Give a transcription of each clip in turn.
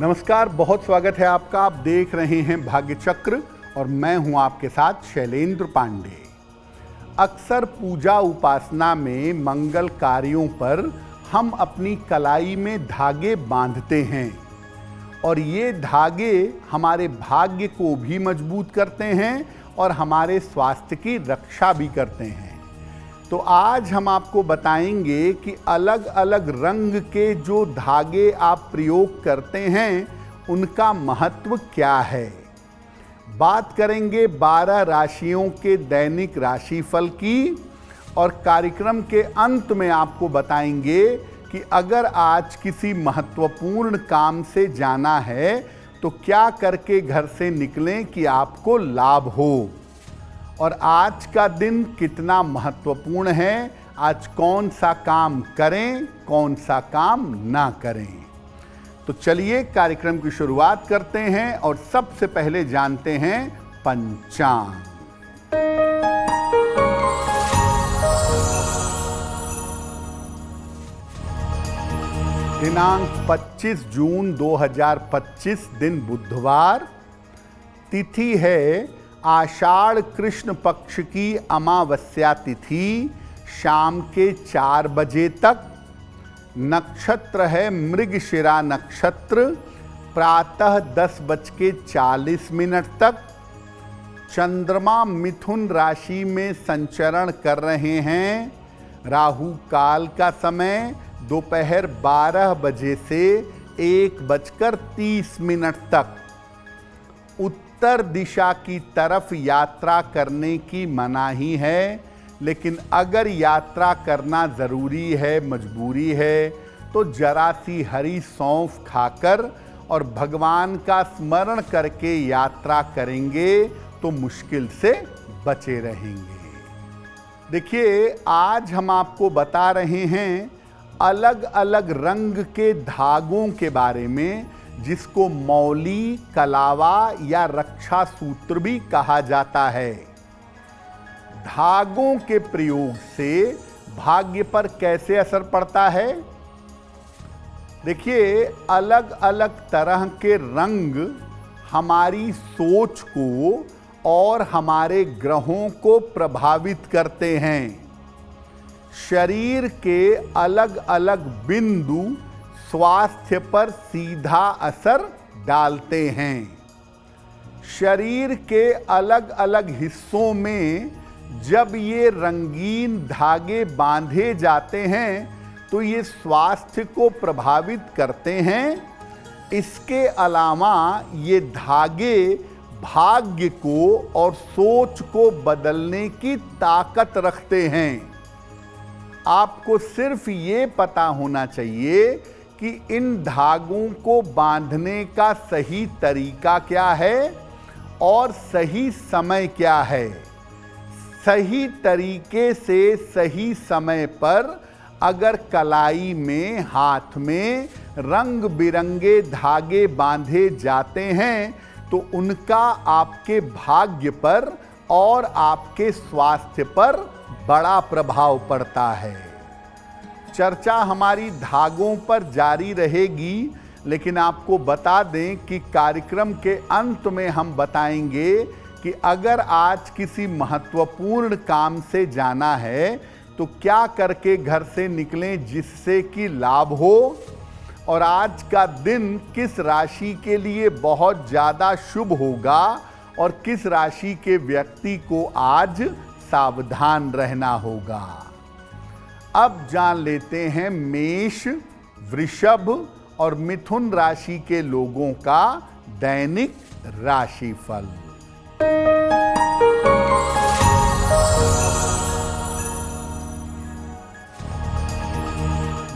नमस्कार, बहुत स्वागत है आपका। आप देख रहे हैं भाग्य चक्र और मैं हूं आपके साथ शैलेंद्र पांडे। अक्सर पूजा उपासना में मंगल कार्यों पर हम अपनी कलाई में धागे बांधते हैं और ये धागे हमारे भाग्य को भी मजबूत करते हैं और हमारे स्वास्थ्य की रक्षा भी करते हैं। तो आज हम आपको बताएंगे कि अलग अलग रंग के जो धागे आप प्रयोग करते हैं उनका महत्व क्या है। बात करेंगे 12 राशियों के दैनिक राशिफल की और कार्यक्रम के अंत में आपको बताएंगे कि अगर आज किसी महत्वपूर्ण काम से जाना है तो क्या करके घर से निकलें कि आपको लाभ हो, और आज का दिन कितना महत्वपूर्ण है, आज कौन सा काम करें कौन सा काम ना करें। तो चलिए कार्यक्रम की शुरुआत करते हैं और सबसे पहले जानते हैं पंचांग। दिनांक 25 जून 2025, दिन बुधवार, तिथि है आषाढ़ कृष्ण पक्ष की अमावस्या तिथि शाम के 4 बजे तक। नक्षत्र है मृगशिरा नक्षत्र, प्रातः 10:40 तक। चंद्रमा मिथुन राशि में संचरण कर रहे हैं। राहु काल का समय दोपहर 12 बजे से 1:30 तक। उत्तर दिशा की तरफ यात्रा करने की मनाही है, लेकिन अगर यात्रा करना ज़रूरी है, मजबूरी है, तो जरा सी हरी सौंफ खाकर और भगवान का स्मरण करके यात्रा करेंगे तो मुश्किल से बचे रहेंगे। देखिए, आज हम आपको बता रहे हैं अलग अलग रंग के धागों के बारे में, जिसको मौली, कलावा या रक्षा सूत्र भी कहा जाता है। धागों के प्रयोग से भाग्य पर कैसे असर पड़ता है? देखिए, अलग अलग तरह के रंग हमारी सोच को और हमारे ग्रहों को प्रभावित करते हैं। शरीर के अलग अलग बिंदु स्वास्थ्य पर सीधा असर डालते हैं। शरीर के अलग अलग हिस्सों में जब ये रंगीन धागे बांधे जाते हैं तो ये स्वास्थ्य को प्रभावित करते हैं। इसके अलावा ये धागे भाग्य को और सोच को बदलने की ताकत रखते हैं। आपको सिर्फ ये पता होना चाहिए कि इन धागों को बांधने का सही तरीका क्या है और सही समय क्या है। सही तरीके से सही समय पर अगर कलाई में, हाथ में रंग बिरंगे धागे बांधे जाते हैं तो उनका आपके भाग्य पर और आपके स्वास्थ्य पर बड़ा प्रभाव पड़ता है। चर्चा हमारी धागों पर जारी रहेगी, लेकिन आपको बता दें कि कार्यक्रम के अंत में हम बताएंगे कि अगर आज किसी महत्वपूर्ण काम से जाना है तो क्या करके घर से निकलें जिससे कि लाभ हो, और आज का दिन किस राशि के लिए बहुत ज़्यादा शुभ होगा और किस राशि के व्यक्ति को आज सावधान रहना होगा। अब जान लेते हैं मेष, वृषभ और मिथुन राशि के लोगों का दैनिक राशिफल।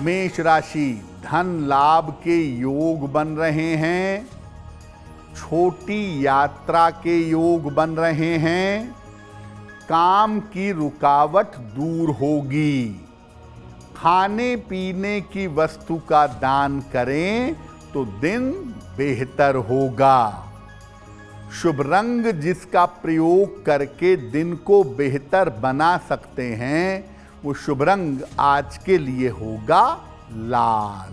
मेष राशि, धन लाभ के योग बन रहे हैं। छोटी यात्रा के योग बन रहे हैं। काम की रुकावट दूर होगी। खाने पीने की वस्तु का दान करें तो दिन बेहतर होगा। शुभ रंग जिसका प्रयोग करके दिन को बेहतर बना सकते हैं, वो शुभ रंग आज के लिए होगा लाल।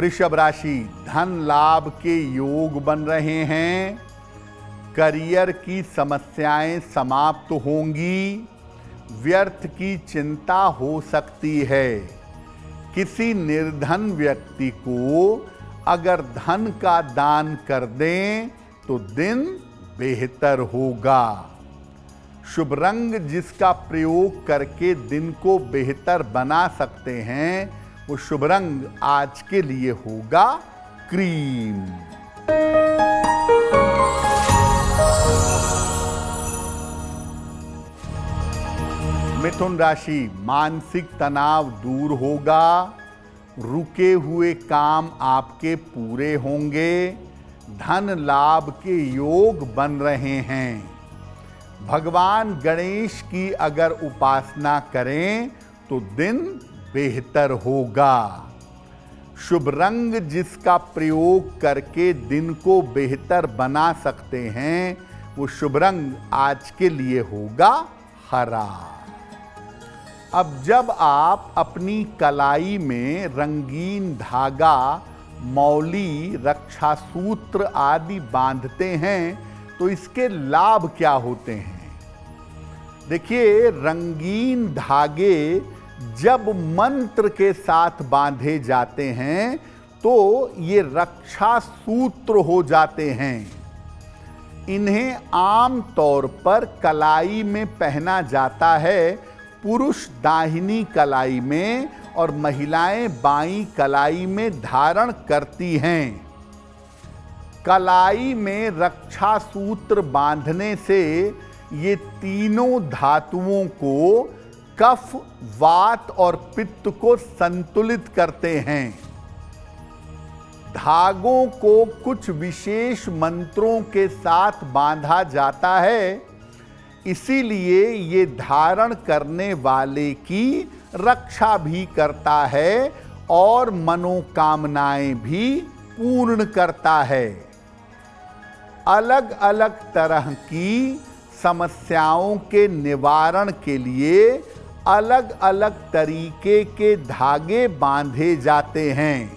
वृषभ राशि, धन लाभ के योग बन रहे हैं। करियर की समस्याएं समाप्त होंगी। व्यर्थ की चिंता हो सकती है। किसी निर्धन व्यक्ति को अगर धन का दान कर दें तो दिन बेहतर होगा। शुभ रंग जिसका प्रयोग करके दिन को बेहतर बना सकते हैं, वो शुभ रंग आज के लिए होगा क्रीम। मिथुन राशि, मानसिक तनाव दूर होगा। रुके हुए काम आपके पूरे होंगे। धन लाभ के योग बन रहे हैं। भगवान गणेश की अगर उपासना करें तो दिन बेहतर होगा। शुभ रंग जिसका प्रयोग करके दिन को बेहतर बना सकते हैं, वो शुभ रंग आज के लिए होगा हरा। अब जब आप अपनी कलाई में रंगीन धागा, मौली, रक्षा सूत्र आदि बांधते हैं तो इसके लाभ क्या होते हैं? देखिए, रंगीन धागे जब मंत्र के साथ बांधे जाते हैं तो ये रक्षा सूत्र हो जाते हैं। इन्हें आम तौर पर कलाई में पहना जाता है, पुरुष दाहिनी कलाई में और महिलाएं बाईं कलाई में धारण करती हैं। कलाई में रक्षा सूत्र बांधने से ये तीनों धातुओं को, कफ, वात और पित्त को संतुलित करते हैं। धागों को कुछ विशेष मंत्रों के साथ बांधा जाता है, इसीलिए ये धारण करने वाले की रक्षा भी करता है और मनोकामनाएं भी पूर्ण करता है। अलग अलग तरह की समस्याओं के निवारण के लिए अलग अलग तरीके के धागे बांधे जाते हैं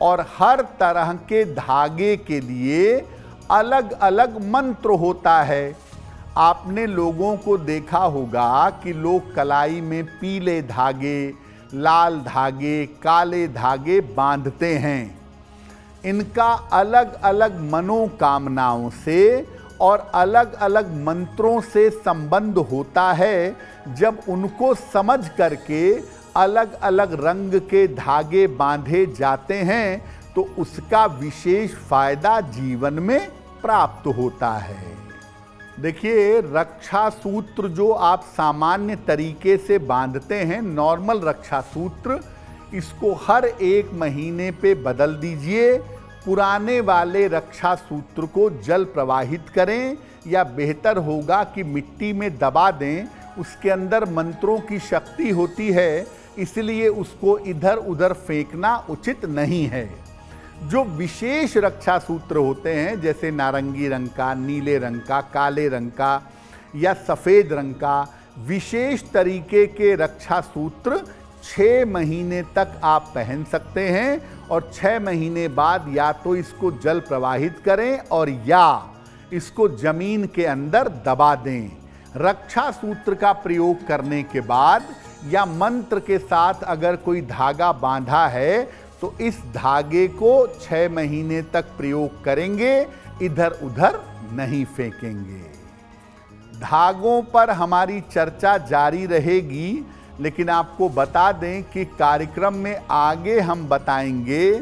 और हर तरह के धागे के लिए अलग अलग मंत्र होता है। आपने लोगों को देखा होगा कि लोग कलाई में पीले धागे, लाल धागे, काले धागे बांधते हैं। इनका अलग अलग मनोकामनाओं से और अलग अलग मंत्रों से संबंध होता है। जब उनको समझ करके अलग अलग रंग के धागे बांधे जाते हैं तो उसका विशेष फायदा जीवन में प्राप्त होता है। देखिए, रक्षा सूत्र जो आप सामान्य तरीके से बांधते हैं, नॉर्मल रक्षा सूत्र, इसको हर 1 महीने पे बदल दीजिए। पुराने वाले रक्षा सूत्र को जल प्रवाहित करें या बेहतर होगा कि मिट्टी में दबा दें। उसके अंदर मंत्रों की शक्ति होती है, इसलिए उसको इधर उधर फेंकना उचित नहीं है। जो विशेष रक्षा सूत्र होते हैं, जैसे नारंगी रंग का, नीले रंग का, काले रंग का या सफ़ेद रंग का, विशेष तरीके के रक्षा सूत्र 6 महीने तक आप पहन सकते हैं और 6 महीने बाद या तो इसको जल प्रवाहित करें और या इसको जमीन के अंदर दबा दें। रक्षा सूत्र का प्रयोग करने के बाद या मंत्र के साथ अगर कोई धागा बांधा है तो इस धागे को 6 महीने तक प्रयोग करेंगे, इधर उधर नहीं फेंकेंगे। धागों पर हमारी चर्चा जारी रहेगी, लेकिन आपको बता दें कि कार्यक्रम में आगे हम बताएंगे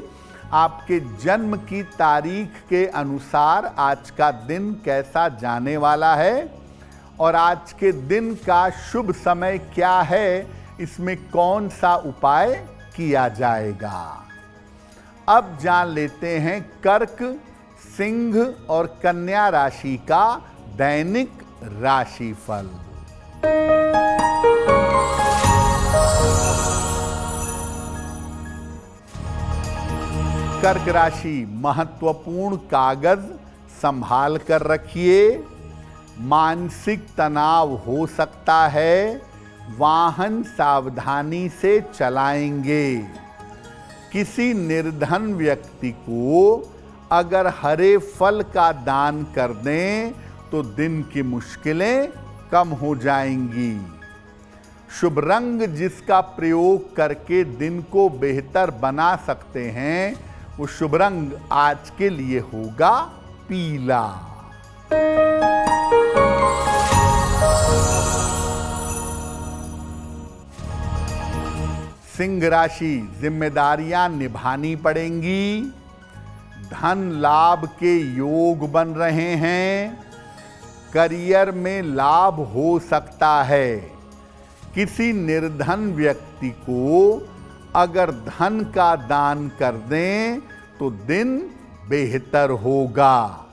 आपके जन्म की तारीख के अनुसार आज का दिन कैसा जाने वाला है और आज के दिन का शुभ समय क्या है, इसमें कौन सा उपाय किया जाएगा। अब जान लेते हैं कर्क, सिंह और कन्या राशि का दैनिक राशिफल। कर्क राशि, महत्वपूर्ण कागज संभाल कर रखिए। मानसिक तनाव हो सकता है, वाहन सावधानी से चलाएंगे। किसी निर्धन व्यक्ति को अगर हरे फल का दान कर दें तो दिन की मुश्किलें कम हो जाएंगी। शुभ रंग जिसका प्रयोग करके दिन को बेहतर बना सकते हैं, वो शुभ रंग आज के लिए होगा पीला। सिंह राशि, जिम्मेदारियां निभानी पड़ेंगी। धन लाभ के योग बन रहे हैं। करियर में लाभ हो सकता है। किसी निर्धन व्यक्ति को अगर धन का दान कर दें तो दिन बेहतर होगा।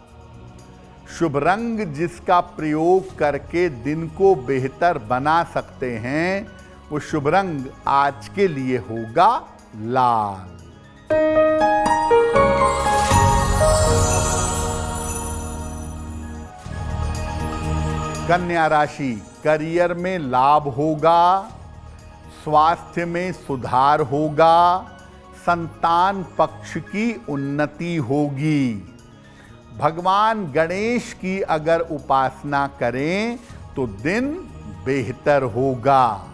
शुभ रंग जिसका प्रयोग करके दिन को बेहतर बना सकते हैं, वो शुभ रंग आज के लिए होगा लाल। कन्या राशि, करियर में लाभ होगा। स्वास्थ्य में सुधार होगा। संतान पक्ष की उन्नति होगी। भगवान गणेश की अगर उपासना करें तो दिन बेहतर होगा।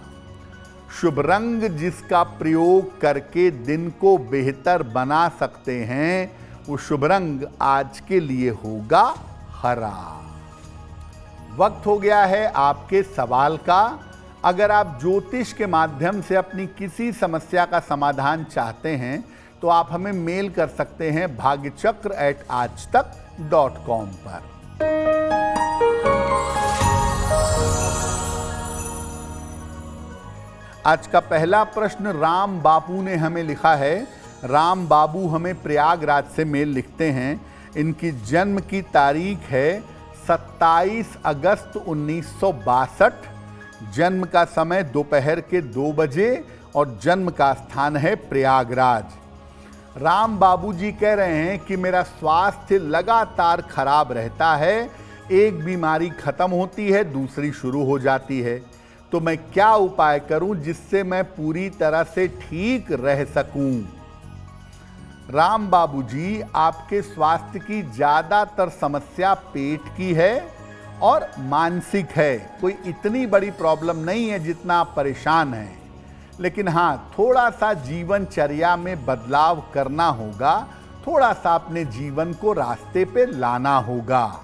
शुभ रंग जिसका प्रयोग करके दिन को बेहतर बना सकते हैं, वो शुभ रंग आज के लिए होगा हरा। वक्त हो गया है आपके सवाल का। अगर आप ज्योतिष के माध्यम से अपनी किसी समस्या का समाधान चाहते हैं तो आप हमें मेल कर सकते हैं bhagyachakra@aajtak.com पर। आज का पहला प्रश्न राम बाबू ने हमें लिखा है। राम बाबू हमें प्रयागराज से मेल लिखते हैं। इनकी जन्म की तारीख है 27 अगस्त 1962। जन्म का समय दोपहर के 2 बजे और जन्म का स्थान है प्रयागराज। राम बाबू जी कह रहे हैं कि मेरा स्वास्थ्य लगातार खराब रहता है। एक बीमारी खत्म होती है, दूसरी शुरू हो जाती है। तो मैं क्या उपाय करूं जिससे मैं पूरी तरह से ठीक रह सकूं? राम बाबू जी, आपके स्वास्थ्य की ज़्यादातर समस्या पेट की है और मानसिक है। कोई इतनी बड़ी प्रॉब्लम नहीं है जितना आप परेशान हैं, लेकिन हाँ, थोड़ा सा जीवनचर्या में बदलाव करना होगा। थोड़ा सा अपने जीवन को रास्ते पे लाना होगा।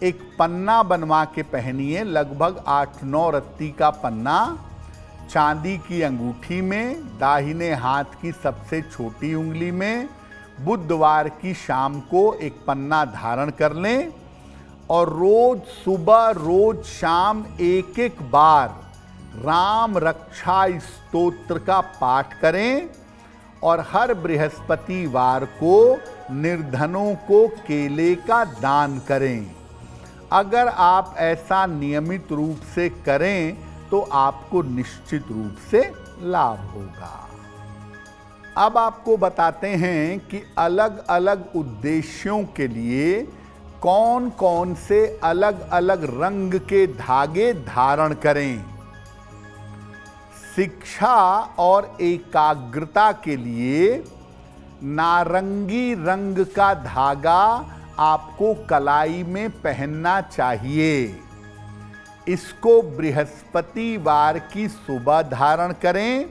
एक पन्ना बनवा के पहनिए, लगभग 8-9 रत्ती का पन्ना, चांदी की अंगूठी में, दाहिने हाथ की सबसे छोटी उंगली में। बुधवार की शाम को एक पन्ना धारण कर लें और रोज सुबह रोज शाम एक बार राम रक्षा स्तोत्र का पाठ करें और हर बृहस्पतिवार को निर्धनों को केले का दान करें। अगर आप ऐसा नियमित रूप से करें तो आपको निश्चित रूप से लाभ होगा। अब आपको बताते हैं कि अलग अलग उद्देश्यों के लिए कौन कौन से अलग अलग रंग के धागे धारण करें। शिक्षा और एकाग्रता के लिए नारंगी रंग का धागा आपको कलाई में पहनना चाहिए। इसको बृहस्पतिवार की सुबह धारण करें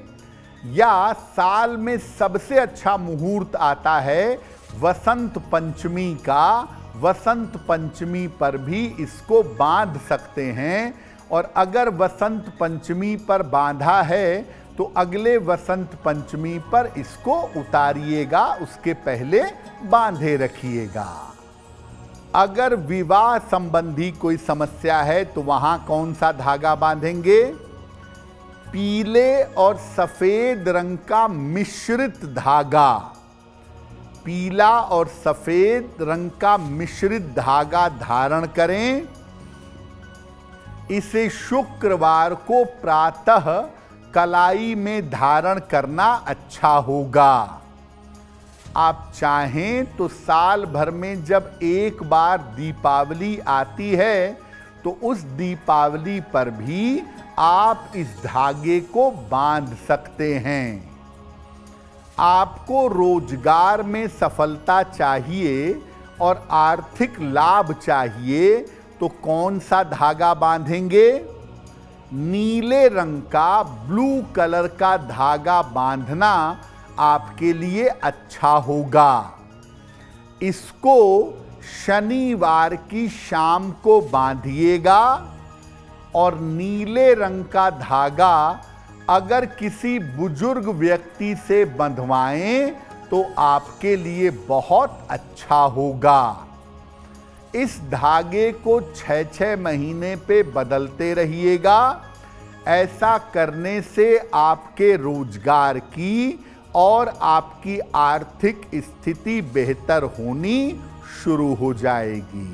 या साल में सबसे अच्छा मुहूर्त आता है वसंत पंचमी का। वसंत पंचमी पर भी इसको बांध सकते हैं और अगर वसंत पंचमी पर बांधा है तो अगले वसंत पंचमी पर इसको उतारिएगा, उसके पहले बांधे रखिएगा। अगर विवाह संबंधी कोई समस्या है तो वहां कौन सा धागा बांधेंगे? पीले और सफेद रंग का मिश्रित धागा। पीला और सफेद रंग का मिश्रित धागा धारण करें। इसे शुक्रवार को प्रातः कलाई में धारण करना अच्छा होगा। आप चाहें तो साल भर में जब एक बार दीपावली आती है तो उस दीपावली पर भी आप इस धागे को बांध सकते हैं। आपको रोजगार में सफलता चाहिए और आर्थिक लाभ चाहिए तो कौन सा धागा बांधेंगे? नीले रंग का, ब्लू कलर का धागा बांधना आपके लिए अच्छा होगा। इसको शनिवार की शाम को बांधिएगा और नीले रंग का धागा अगर किसी बुजुर्ग व्यक्ति से बंधवाएं तो आपके लिए बहुत अच्छा होगा। इस धागे को 6-6 महीने पे बदलते रहिएगा। ऐसा करने से आपके रोजगार की और आपकी आर्थिक स्थिति बेहतर होनी शुरू हो जाएगी।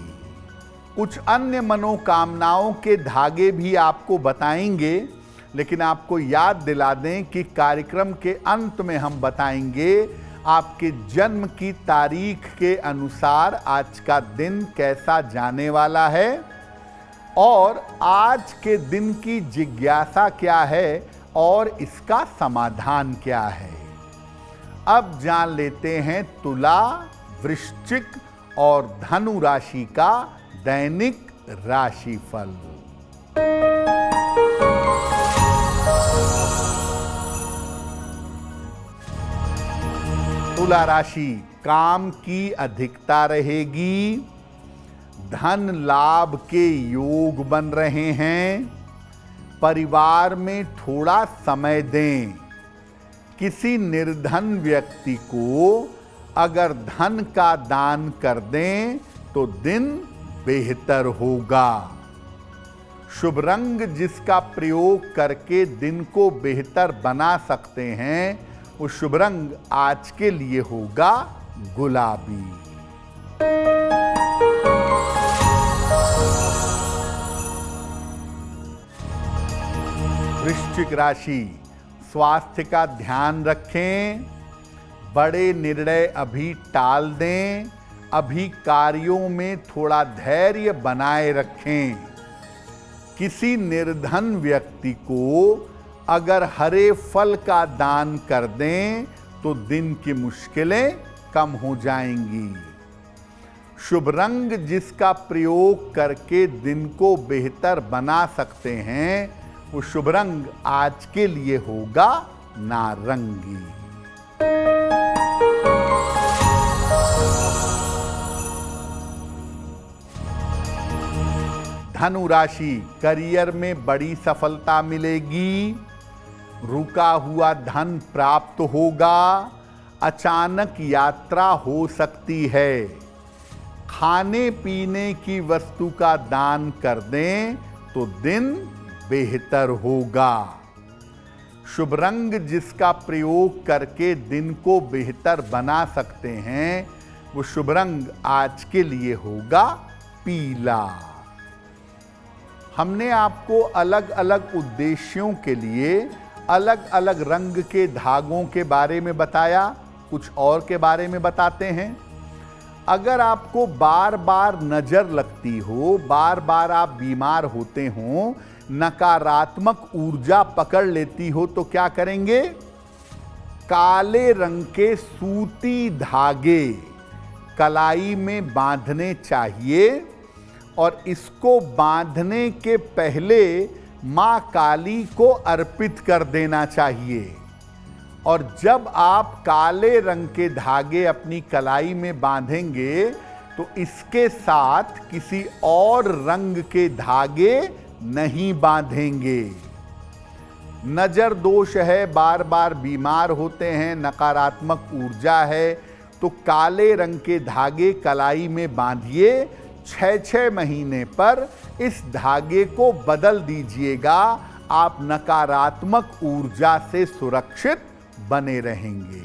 कुछ अन्य मनोकामनाओं के धागे भी आपको बताएंगे, लेकिन आपको याद दिला दें कि कार्यक्रम के अंत में हम बताएंगे आपके जन्म की तारीख के अनुसार आज का दिन कैसा जाने वाला है और आज के दिन की जिज्ञासा क्या है और इसका समाधान क्या है। अब जान लेते हैं तुला, वृश्चिक और धनु राशि का दैनिक राशिफल। तुला राशि, काम की अधिकता रहेगी, धन लाभ के योग बन रहे हैं, परिवार में थोड़ा समय दें। किसी निर्धन व्यक्ति को अगर धन का दान कर दें तो दिन बेहतर होगा। शुभ रंग जिसका प्रयोग करके दिन को बेहतर बना सकते हैं वो शुभ रंग आज के लिए होगा गुलाबी। वृश्चिक राशि, स्वास्थ्य का ध्यान रखें, बड़े निर्णय अभी टाल दें, अभी कार्यों में थोड़ा धैर्य बनाए रखें। किसी निर्धन व्यक्ति को अगर हरे फल का दान कर दें तो दिन की मुश्किलें कम हो जाएंगी। शुभ रंग जिसका प्रयोग करके दिन को बेहतर बना सकते हैं वो शुभ रंग आज के लिए होगा नारंगी। धनु राशि, करियर में बड़ी सफलता मिलेगी, रुका हुआ धन प्राप्त होगा, अचानक यात्रा हो सकती है। खाने पीने की वस्तु का दान कर दें तो दिन बेहतर होगा। शुभ रंग जिसका प्रयोग करके दिन को बेहतर बना सकते हैं वो शुभ रंग आज के लिए होगा पीला। हमने आपको अलग अलग उद्देश्यों के लिए अलग अलग रंग के धागों के बारे में बताया, कुछ और के बारे में बताते हैं। अगर आपको बार बार नजर लगती हो, बार बार आप बीमार होते हो, नकारात्मक ऊर्जा पकड़ लेती हो तो क्या करेंगे? काले रंग के सूती धागे कलाई में बांधने चाहिए और इसको बांधने के पहले मां काली को अर्पित कर देना चाहिए। और जब आप काले रंग के धागे अपनी कलाई में बांधेंगे तो इसके साथ किसी और रंग के धागे नहीं बांधेंगे। नजर दोष है, बार बार बीमार होते हैं, नकारात्मक ऊर्जा है, तो काले रंग के धागे कलाई में बांधिए। 6-6 महीने पर इस धागे को बदल दीजिएगा, आप नकारात्मक ऊर्जा से सुरक्षित बने रहेंगे।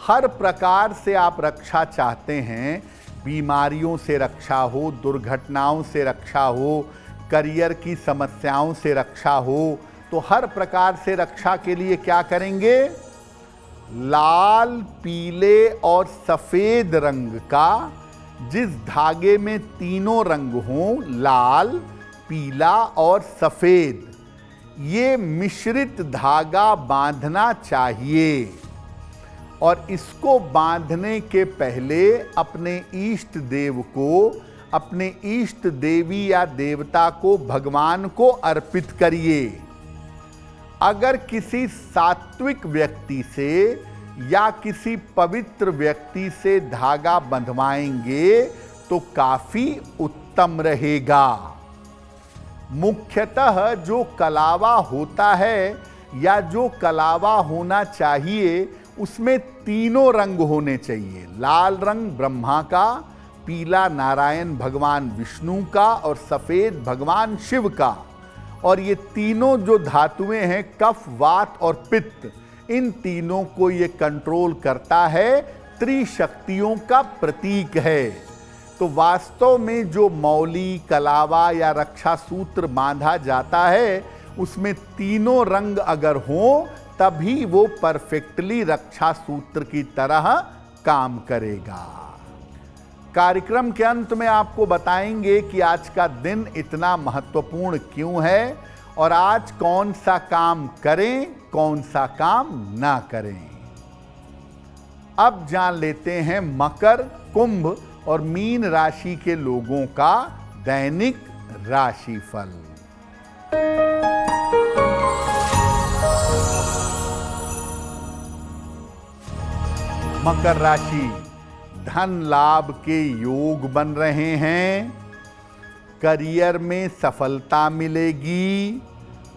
हर प्रकार से आप रक्षा चाहते हैं, बीमारियों से रक्षा हो, दुर्घटनाओं से रक्षा हो, करियर की समस्याओं से रक्षा हो, तो हर प्रकार से रक्षा के लिए क्या करेंगे? लाल, पीले और सफेद रंग का, जिस धागे में तीनों रंग हों, लाल, पीला और सफेद, ये मिश्रित धागा बांधना चाहिए। और इसको बांधने के पहले अपने इष्ट देव को, अपने इष्ट देवी या देवता को, भगवान को अर्पित करिए। अगर किसी सात्विक व्यक्ति से या किसी पवित्र व्यक्ति से धागा बंधवाएंगे तो काफी उत्तम रहेगा। मुख्यतः जो कलावा होता है या जो कलावा होना चाहिए उसमें तीनों रंग होने चाहिए। लाल रंग ब्रह्मा का, पीला नारायण भगवान विष्णु का और सफेद भगवान शिव का। और ये तीनों जो धातुएं हैं, कफ, वात और पित्त, इन तीनों को ये कंट्रोल करता है, त्रिशक्तियों का प्रतीक है। तो वास्तव में जो मौली, कलावा या रक्षा सूत्र बांधा जाता है उसमें तीनों रंग अगर हों तभी वो परफेक्टली रक्षा सूत्र की तरह काम करेगा। कार्यक्रम के अंत में आपको बताएंगे कि आज का दिन इतना महत्वपूर्ण क्यों है और आज कौन सा काम करें, कौन सा काम ना करें। अब जान लेते हैं मकर, कुंभ और मीन राशि के लोगों का दैनिक राशिफल। मकर राशि, धन लाभ के योग बन रहे हैं, करियर में सफलता मिलेगी,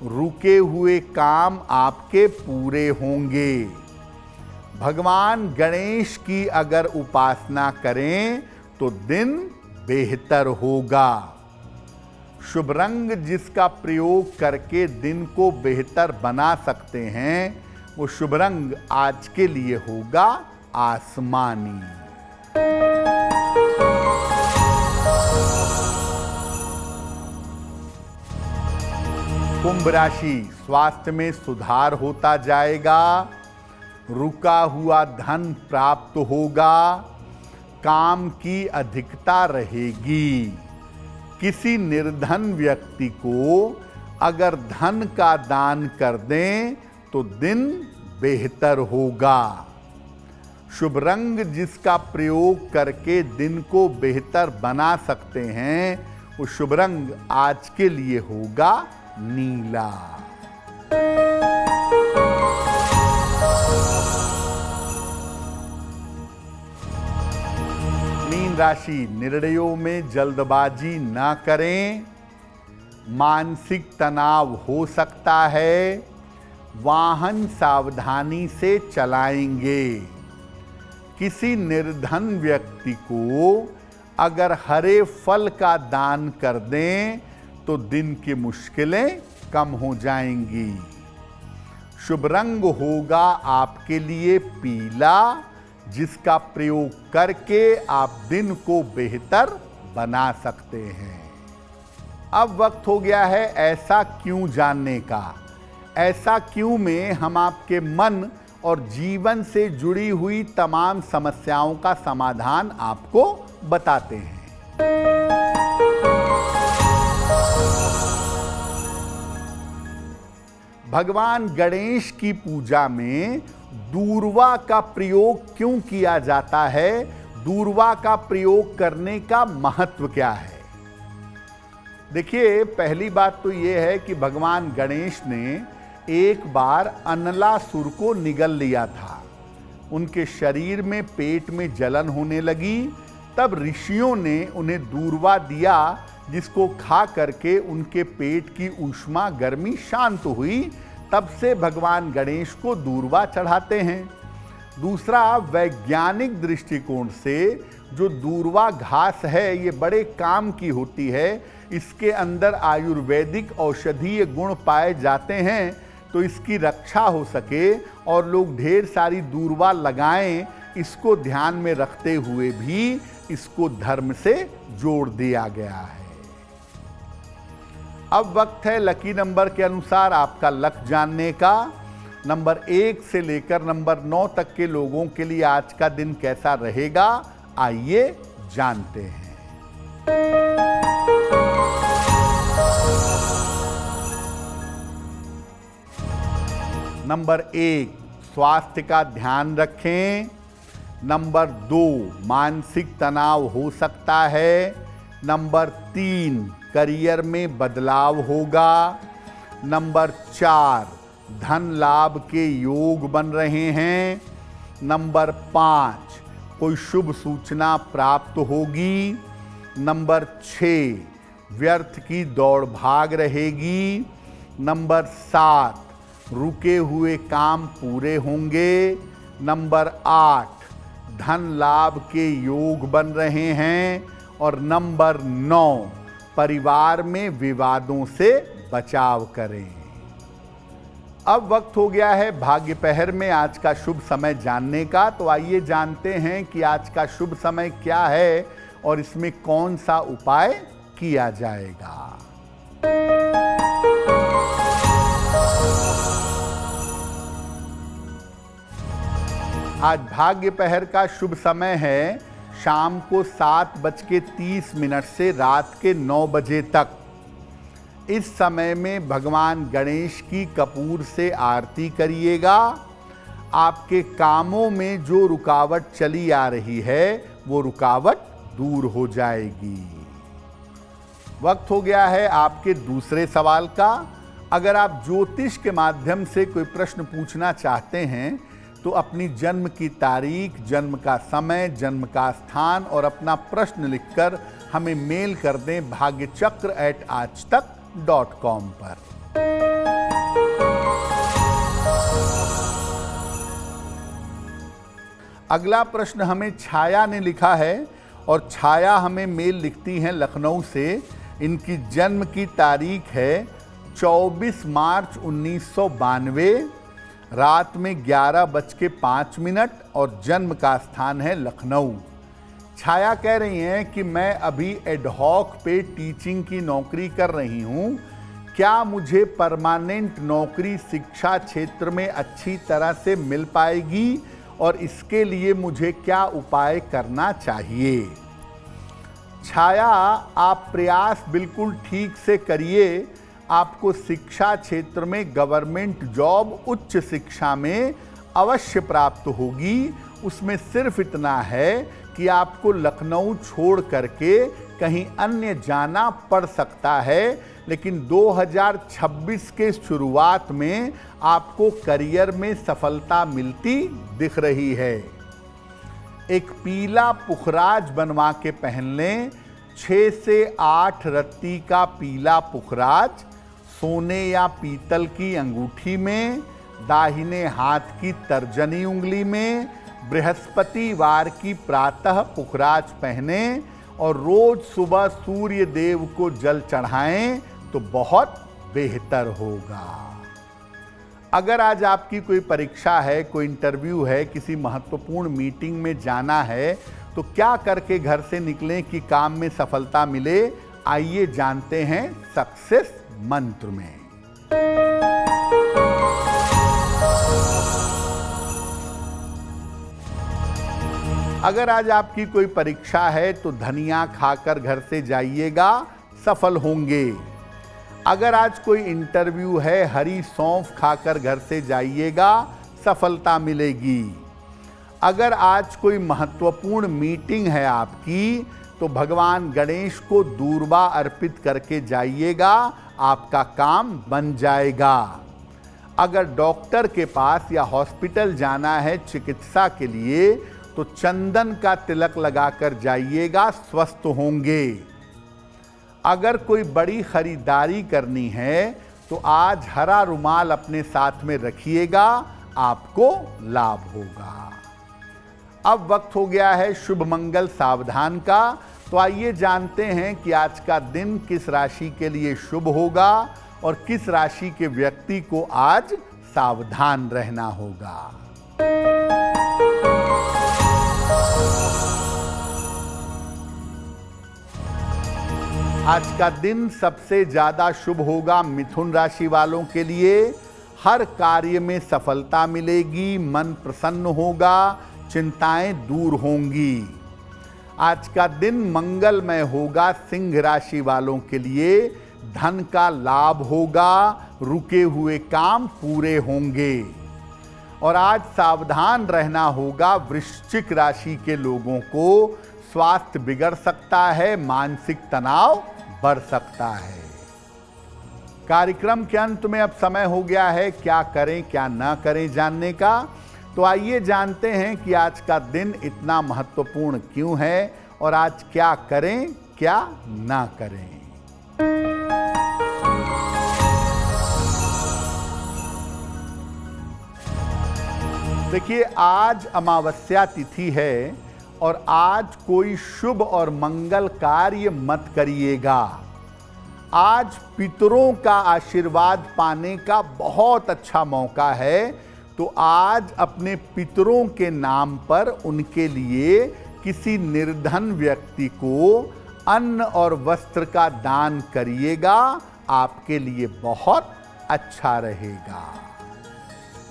रुके हुए काम आपके पूरे होंगे। भगवान गणेश की अगर उपासना करें तो दिन बेहतर होगा। शुभ रंग जिसका प्रयोग करके दिन को बेहतर बना सकते हैं वो शुभ रंग आज के लिए होगा आसमानी। कुंभ राशि, स्वास्थ्य में सुधार होता जाएगा, रुका हुआ धन प्राप्त होगा, काम की अधिकता रहेगी। किसी निर्धन व्यक्ति को अगर धन का दान कर दें तो दिन बेहतर होगा। शुभ रंग जिसका प्रयोग करके दिन को बेहतर बना सकते हैं वो शुभ रंग आज के लिए होगा नीला। मीन राशि, निर्णयों में जल्दबाजी ना करें, मानसिक तनाव हो सकता है, वाहन सावधानी से चलाएंगे। किसी निर्धन व्यक्ति को अगर हरे फल का दान कर दें तो दिन की मुश्किलें कम हो जाएंगी। शुभ रंग होगा आपके लिए पीला, जिसका प्रयोग करके आप दिन को बेहतर बना सकते हैं। अब वक्त हो गया है ऐसा क्यों जानने का। ऐसा क्यों में हम आपके मन और जीवन से जुड़ी हुई तमाम समस्याओं का समाधान आपको बताते हैं। भगवान गणेश की पूजा में दूर्वा का प्रयोग क्यों किया जाता है, दूर्वा का प्रयोग करने का महत्व क्या है। देखिए, पहली बात तो यह है कि भगवान गणेश ने एक बार अनलासुर को निगल लिया था। उनके शरीर में पेट में जलन होने लगी। तब ऋषियों ने उन्हें दूर्वा दिया, जिसको खा करके उनके पेट की ऊष्मा गर्मी शांत हुई। तब से भगवान गणेश को दूर्वा चढ़ाते हैं। दूसरा, वैज्ञानिक दृष्टिकोण से जो दूर्वा घास है ये बड़े काम की होती है। इसके अंदर आयुर्वेदिक औषधीय गुण पाए जाते हैं, तो इसकी रक्षा हो सके और लोग ढेर सारी दूर्वा लगाएं, इसको ध्यान में रखते हुए भी इसको धर्म से जोड़ दिया गया है। अब वक्त है लकी नंबर के अनुसार आपका लक जानने का। नंबर 1 से लेकर नंबर 9 तक के लोगों के लिए आज का दिन कैसा रहेगा, आइए जानते हैं। नंबर 1, स्वास्थ्य का ध्यान रखें। नंबर 2, मानसिक तनाव हो सकता है। नंबर 3, करियर में बदलाव होगा। नंबर 4, धन लाभ के योग बन रहे हैं। नंबर 5, कोई शुभ सूचना प्राप्त होगी। नंबर 6, व्यर्थ की दौड़ भाग रहेगी। नंबर 7, रुके हुए काम पूरे होंगे। नंबर 8, धन लाभ के योग बन रहे हैं। और नंबर 9, परिवार में विवादों से बचाव करें। अब वक्त हो गया है भाग्य पहर में आज का शुभ समय जानने का। तो आइए जानते हैं कि आज का शुभ समय क्या है और इसमें कौन सा उपाय किया जाएगा। आज भाग्य पहर का शुभ समय है शाम को 7:30 से रात के 9 बजे तक। इस समय में भगवान गणेश की कपूर से आरती करिएगा। आपके कामों में जो रुकावट चली आ रही है वो रुकावट दूर हो जाएगी। वक्त हो गया है आपके दूसरे सवाल का। अगर आप ज्योतिष के माध्यम से कोई प्रश्न पूछना चाहते हैं तो अपनी जन्म की तारीख, जन्म का समय, जन्म का स्थान और अपना प्रश्न लिखकर हमें मेल कर दें bhagyachakra@aajtak.com पर। अगला प्रश्न हमें छाया ने लिखा है और छाया हमें मेल लिखती हैं लखनऊ से। इनकी जन्म की तारीख है 24 मार्च 1992, रात में 11:05 और जन्म का स्थान है लखनऊ। छाया कह रही हैं कि मैं अभी एडहॉक पे टीचिंग की नौकरी कर रही हूँ। क्या मुझे परमानेंट नौकरी शिक्षा क्षेत्र में अच्छी तरह से मिल पाएगी और इसके लिए मुझे क्या उपाय करना चाहिए? छाया, आप प्रयास बिल्कुल ठीक से करिए। आपको शिक्षा क्षेत्र में गवर्नमेंट जॉब उच्च शिक्षा में अवश्य प्राप्त होगी। उसमें सिर्फ इतना है कि आपको लखनऊ छोड़ करके कहीं अन्य जाना पड़ सकता है, लेकिन 2026 के शुरुआत में आपको करियर में सफलता मिलती दिख रही है। एक पीला पुखराज बनवा के पहन लें। 6 से 8 रत्ती का पीला पुखराज सोने या पीतल की अंगूठी में, दाहिने हाथ की तर्जनी उंगली में, बृहस्पतिवार की प्रातः पुखराज पहने और रोज सुबह सूर्य देव को जल चढ़ाएं तो बहुत बेहतर होगा। अगर आज आपकी कोई परीक्षा है, कोई इंटरव्यू है, किसी महत्वपूर्ण मीटिंग में जाना है तो क्या करके घर से निकलें कि काम में सफलता मिले? आइए जानते हैं सक्सेस मंत्र में। अगर आज आपकी कोई परीक्षा है तो धनिया खाकर घर से जाइएगा, सफल होंगे। अगर आज कोई इंटरव्यू है, हरी सौंफ खाकर घर से जाइएगा, सफलता मिलेगी। अगर आज कोई महत्वपूर्ण मीटिंग है आपकी तो भगवान गणेश को दूर्वा अर्पित करके जाइएगा, आपका काम बन जाएगा। अगर डॉक्टर के पास या हॉस्पिटल जाना है चिकित्सा के लिए तो चंदन का तिलक लगाकर जाइएगा, स्वस्थ होंगे। अगर कोई बड़ी खरीदारी करनी है तो आज हरा रुमाल अपने साथ में रखिएगा, आपको लाभ होगा। अब वक्त हो गया है शुभ मंगल सावधान का। तो आइए जानते हैं कि आज का दिन किस राशि के लिए शुभ होगा और किस राशि के व्यक्ति को आज सावधान रहना होगा। आज का दिन सबसे ज्यादा शुभ होगा मिथुन राशि वालों के लिए। हर कार्य में सफलता मिलेगी, मन प्रसन्न होगा, चिंताएं दूर होंगी। आज का दिन मंगलमय होगा सिंह राशि वालों के लिए। धन का लाभ होगा, रुके हुए काम पूरे होंगे। और आज सावधान रहना होगा। वृश्चिक राशि के लोगों को स्वास्थ्य बिगड़ सकता है, मानसिक तनाव बढ़ सकता है। कार्यक्रम के अंत में अब समय हो गया है क्या करें क्या ना करें जानने का। तो आइए जानते हैं कि आज का दिन इतना महत्वपूर्ण क्यों है और आज क्या करें क्या ना करें। देखिए, आज अमावस्या तिथि है और आज कोई शुभ और मंगल कार्य मत करिएगा। आज पितरों का आशीर्वाद पाने का बहुत अच्छा मौका है। तो आज अपने पितरों के नाम पर उनके लिए किसी निर्धन व्यक्ति को अन्न और वस्त्र का दान करिएगा, आपके लिए बहुत अच्छा रहेगा।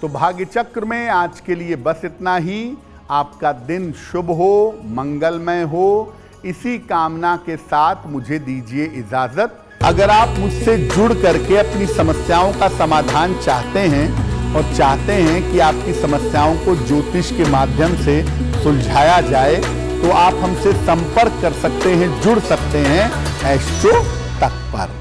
तो भाग्य चक्र में आज के लिए बस इतना ही। आपका दिन शुभ हो, मंगलमय हो, इसी कामना के साथ मुझे दीजिए इजाजत। अगर आप मुझसे जुड़ करके अपनी समस्याओं का समाधान चाहते हैं और चाहते हैं कि आपकी समस्याओं को ज्योतिष के माध्यम से सुलझाया जाए, तो आप हमसे संपर्क कर सकते हैं, जुड़ सकते हैं एस्ट्रो तक पर।